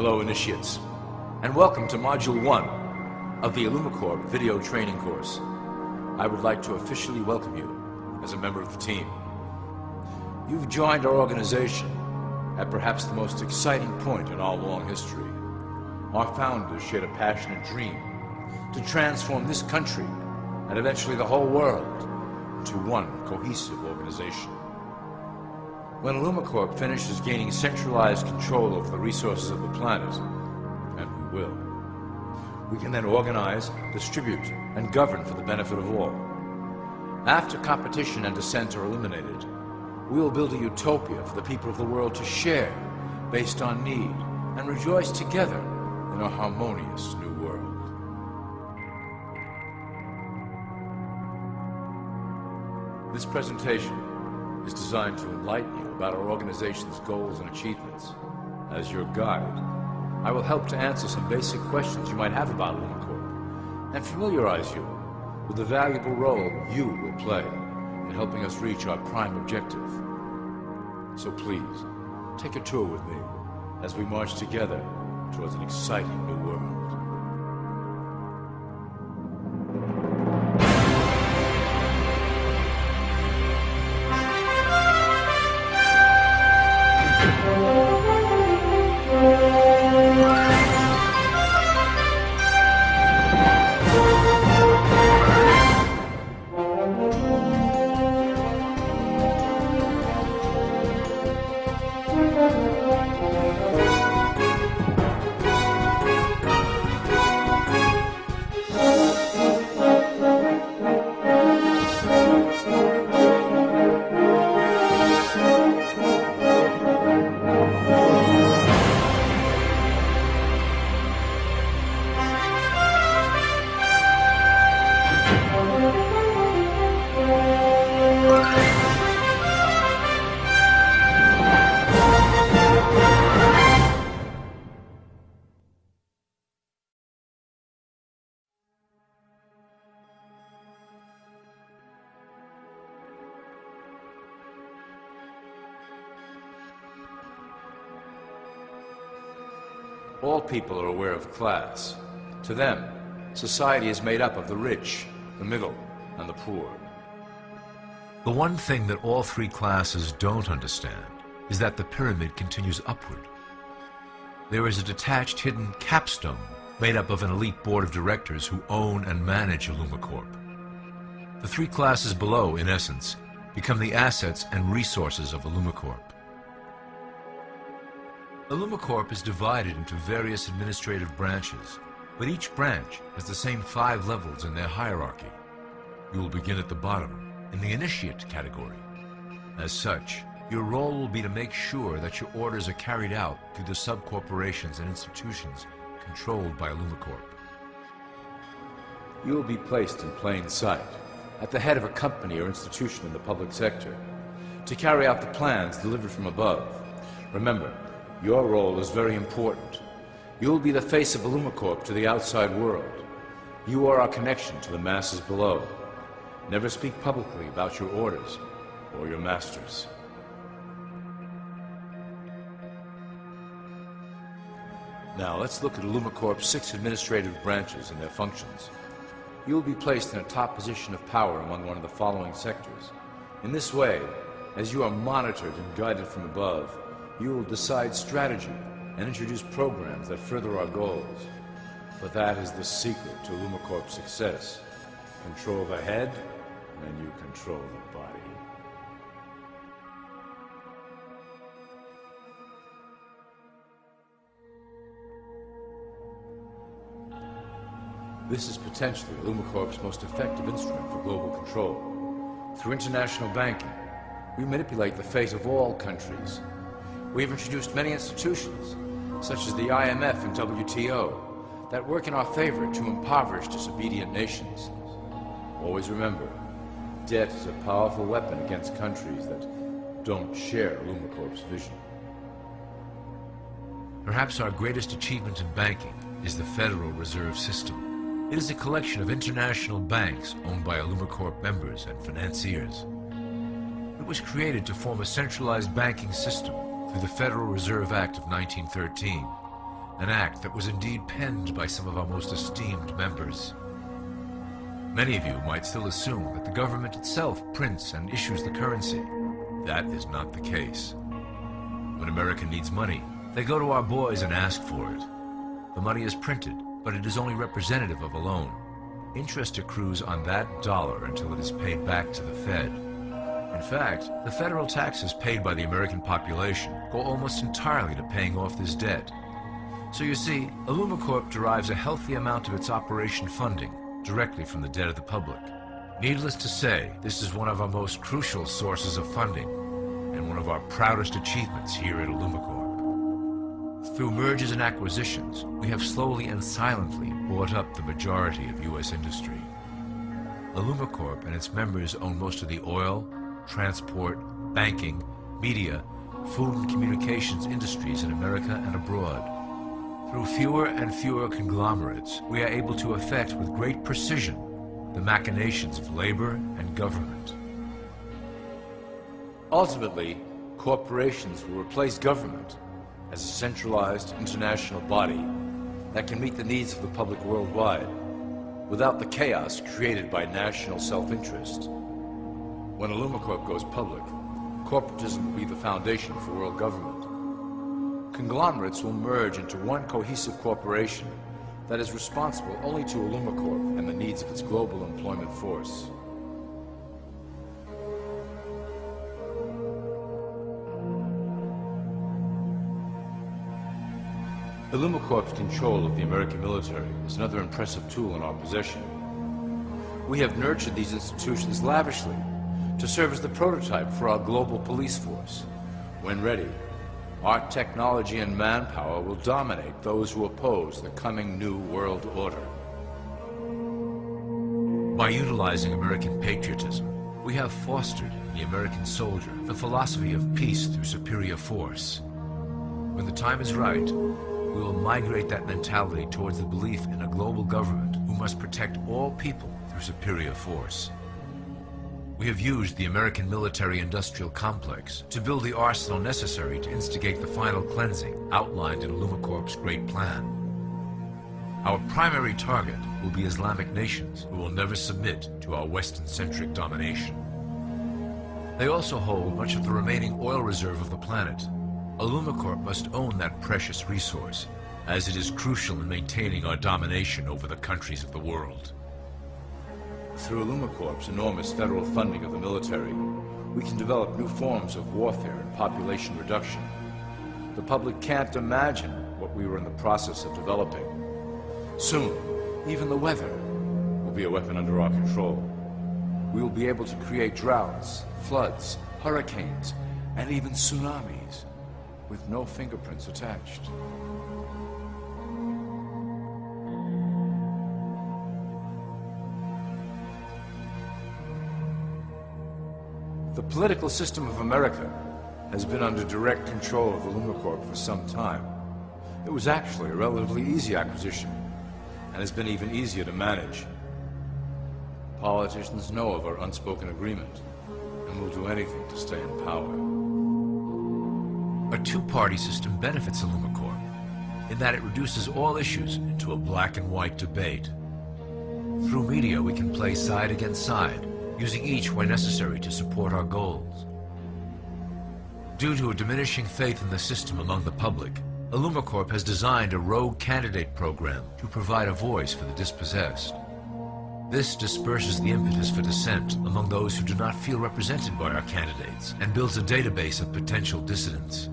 Hello, Initiates, and welcome to Module 1 of the Illumicorp video training course. I would like to officially welcome you as a member of the team. You've joined our organization at perhaps the most exciting point in our long history. Our founders shared a passionate dream to transform this country and eventually the whole world into one cohesive organization. When Illumicorp finishes gaining centralized control over the resources of the planet, and we will, we can then organize, distribute, and govern for the benefit of all. After competition and dissent are eliminated, we will build a utopia for the people of the world to share based on need and rejoice together in a harmonious new world. This presentation is designed to enlighten you about our organization's goals and achievements. As your guide, I will help to answer some basic questions you might have about Illumicorp and familiarize you with the valuable role you will play in helping us reach our prime objective. So please, take a tour with me as we march together towards an exciting new world. All people are aware of class. To them, society is made up of the rich, the middle, and the poor. The one thing that all three classes don't understand is that the pyramid continues upward. There is a detached hidden capstone made up of an elite board of directors who own and manage Illumicorp. The three classes below, in essence, become the assets and resources of Illumicorp. Illumicorp is divided into various administrative branches, but each branch has the same 5 levels in their hierarchy. You will begin at the bottom, in the Initiate category. As such, your role will be to make sure that your orders are carried out through the sub-corporations and institutions controlled by Illumicorp. You will be placed in plain sight, at the head of a company or institution in the public sector, to carry out the plans delivered from above. Remember, your role is very important. You will be the face of Illumicorp to the outside world. You are our connection to the masses below. Never speak publicly about your orders or your masters. Now let's look at Illumicorp's 6 administrative branches and their functions. You will be placed in a top position of power among one of the following sectors. In this way, as you are monitored and guided from above, you will decide strategy and introduce programs that further our goals. For that is the secret to Illumicorp's success. Control the head, and you control the body. This is potentially Illumicorp's most effective instrument for global control. Through international banking, we manipulate the fate of all countries. We have introduced many institutions, such as the IMF and WTO, that work in our favor to impoverish disobedient nations. Always remember, debt is a powerful weapon against countries that don't share Illumicorp's vision. Perhaps our greatest achievement in banking is the Federal Reserve System. It is a collection of international banks owned by Illumicorp members and financiers. It was created to form a centralized banking system through the Federal Reserve Act of 1913 an act that was indeed penned by some of our most esteemed members. Many of you might still assume that the government itself prints and issues the currency. That is not the case. When America needs money, they go to our boys and ask for it. The money is printed, but it is only representative of a loan. Interest accrues on that dollar until it is paid back to the Fed. In fact, the federal taxes paid by the American population go almost entirely to paying off this debt. So you see, Illumicorp derives a healthy amount of its operation funding directly from the debt of the public. Needless to say, this is one of our most crucial sources of funding and one of our proudest achievements here at Illumicorp. Through mergers and acquisitions, we have slowly and silently bought up the majority of U.S. industry. Illumicorp and its members own most of the oil, transport, banking, media, food and communications industries in America and abroad. Through fewer and fewer conglomerates, we are able to effect with great precision the machinations of labor and government. Ultimately, corporations will replace government as a centralized international body that can meet the needs of the public worldwide without the chaos created by national self-interest. When Illumicorp goes public, corporatism will be the foundation for world government. Conglomerates will merge into one cohesive corporation that is responsible only to Illumicorp and the needs of its global employment force. Illumicorp's control of the American military is another impressive tool in our possession. We have nurtured these institutions lavishly to serve as the prototype for our global police force. When ready, our technology and manpower will dominate those who oppose the coming new world order. By utilizing American patriotism, we have fostered in the American soldier the philosophy of peace through superior force. When the time is right, we will migrate that mentality towards the belief in a global government who must protect all people through superior force. We have used the American military-industrial complex to build the arsenal necessary to instigate the final cleansing outlined in Illumicorp's great plan. Our primary target will be Islamic nations who will never submit to our Western-centric domination. They also hold much of the remaining oil reserve of the planet. Illumicorp must own that precious resource, as it is crucial in maintaining our domination over the countries of the world. Through Illumicorp's enormous federal funding of the military, we can develop new forms of warfare and population reduction. The public can't imagine what we were in the process of developing. Soon, even the weather will be a weapon under our control. We will be able to create droughts, floods, hurricanes, and even tsunamis with no fingerprints attached. The political system of America has been under direct control of Illumicorp for some time. It was actually a relatively easy acquisition, and has been even easier to manage. Politicians know of our unspoken agreement, and will do anything to stay in power. A two-party system benefits Illumicorp, in that it reduces all issues into a black and white debate. Through media, we can play side against side, using each where necessary to support our goals. Due to a diminishing faith in the system among the public, Illumicorp has designed a rogue candidate program to provide a voice for the dispossessed. This disperses the impetus for dissent among those who do not feel represented by our candidates and builds a database of potential dissidents.